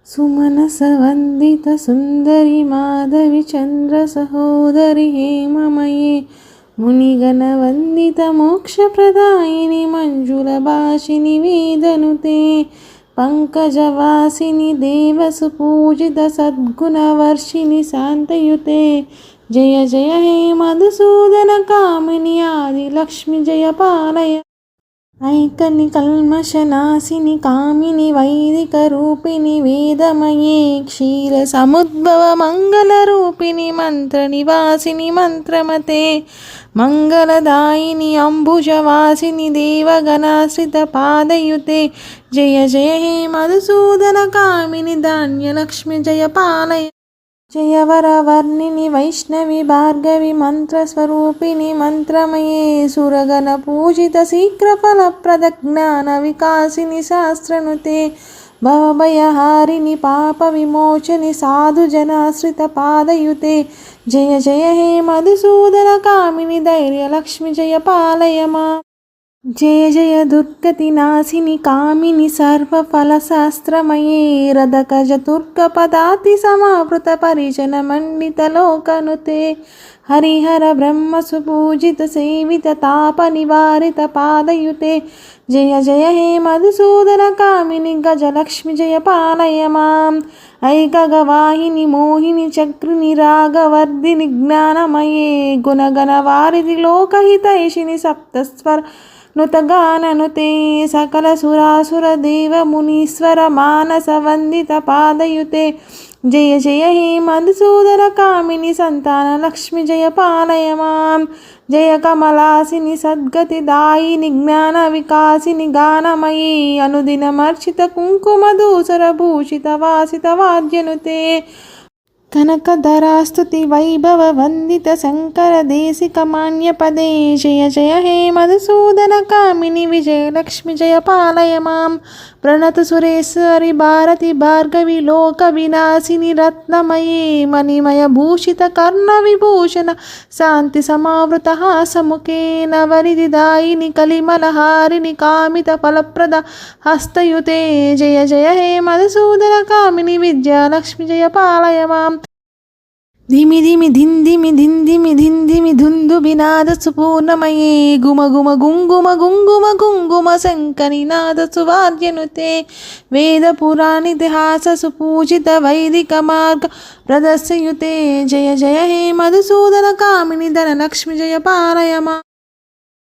सुमनसवन्दित सुन्दरि माधवी चन्द्र सहोदरि हेममये मुनिगणवन्दित मोक्षप्रदायिनि मञ्जुलभाषिनि वेदनुते पंकजवासिनि देवसुपूजित सद्गुणवर्षिणि शान्तयुते जय जय हे मधुसूदन कामिनि आदिलक्ष्मि जय पालय ऐकनि कल्मषनाशिनि कामिनि वैदिकरूपिणि वेदमये क्षीरसमुद्भव मङ्गलरूपिणि मन्त्रनिवासिनि मन्त्रमते मङ्गलदायिनि अम्बुजवासिनि देवगणाश्रितपादयुते जय जय हे मधुसूदन कामिनि धान्यलक्ष्मि जय पालय जय वरवर्णिनि वैष्णवी भार्गवी मंत्रस्वरूपिणि मंत्रमये सुरगणपूजित शीघ्रफलप्रद ज्ञानविकासिनि शास्त्रनुते भवभयहारिणि पापविमोचनि साधुजनाश्रितपादयुते जय जय हे मधुसूदन कामिनि धैर्यलक्ष्मि जय पालय माम् जय जय दुर्गतिनाशिनि कामिनि सर्वफलशास्त्रमये रदकजतुर्गपदाति समावृत परिजनमण्डितलोकनुते हरिहर ब्रह्मसुपूजित सेवित तापनिवारित पादयुते जय जय हे मधुसूदन कामिनि गजलक्ष्मि जय पालय माम् ऐकगवाहिनि मोहिनि चक्रिनि रागवर्धिनि ज्ञानमये गुणगणवारिधि लोकहितैषिणि सप्तस्वर नुतगाननुते सकलसुरासुरदेव मुनीश्वर मानसवन्दित पादयुते जय जय हे मधुसूदन कामिनि सन्तानलक्ष्मि जय पालय माम् जय कमलासिनि सद्गतिदायिनि ज्ञानविकासिनि गानमयी अनुदिनमर्चित कुङ्कुमधूसरभूषित वासित वाद्यनुते कनकधरास्तुति वैभव वंदित शंकर देशिक मान्यपदे जय जय हे मधुसूदन कामिनि विजयलक्ष्मि जय पालय माम् प्रणत सुरेश्वरि भारती भार्गवी लोक विनाशिनि रत्नमये मणिमय भूषित कर्ण विभूषण शांति समावृत हासमुखे नवरिदिदायिनि कलिमलहारिणि कामित फलप्रद हस्तयुते जय जय हे मधुसूदन कामिनि विद्यालक्ष्मि जय पालय माम् धिमि धिमि धिन्धिमि धिन्धिमि धिन्धिमि धुन्दुभिनाद सुपूर्णमये गुम गुम गुङ्गुम गुङ्गुम गुङ्गुम शङ्करिनाद सुवाद्यनुते वेदपुराणितिहास सुपूजित वैदिक मार्ग प्रदर्शयुते जय जय हे मधुसूदन कामिनि धनलक्ष्मि जय पालय माम्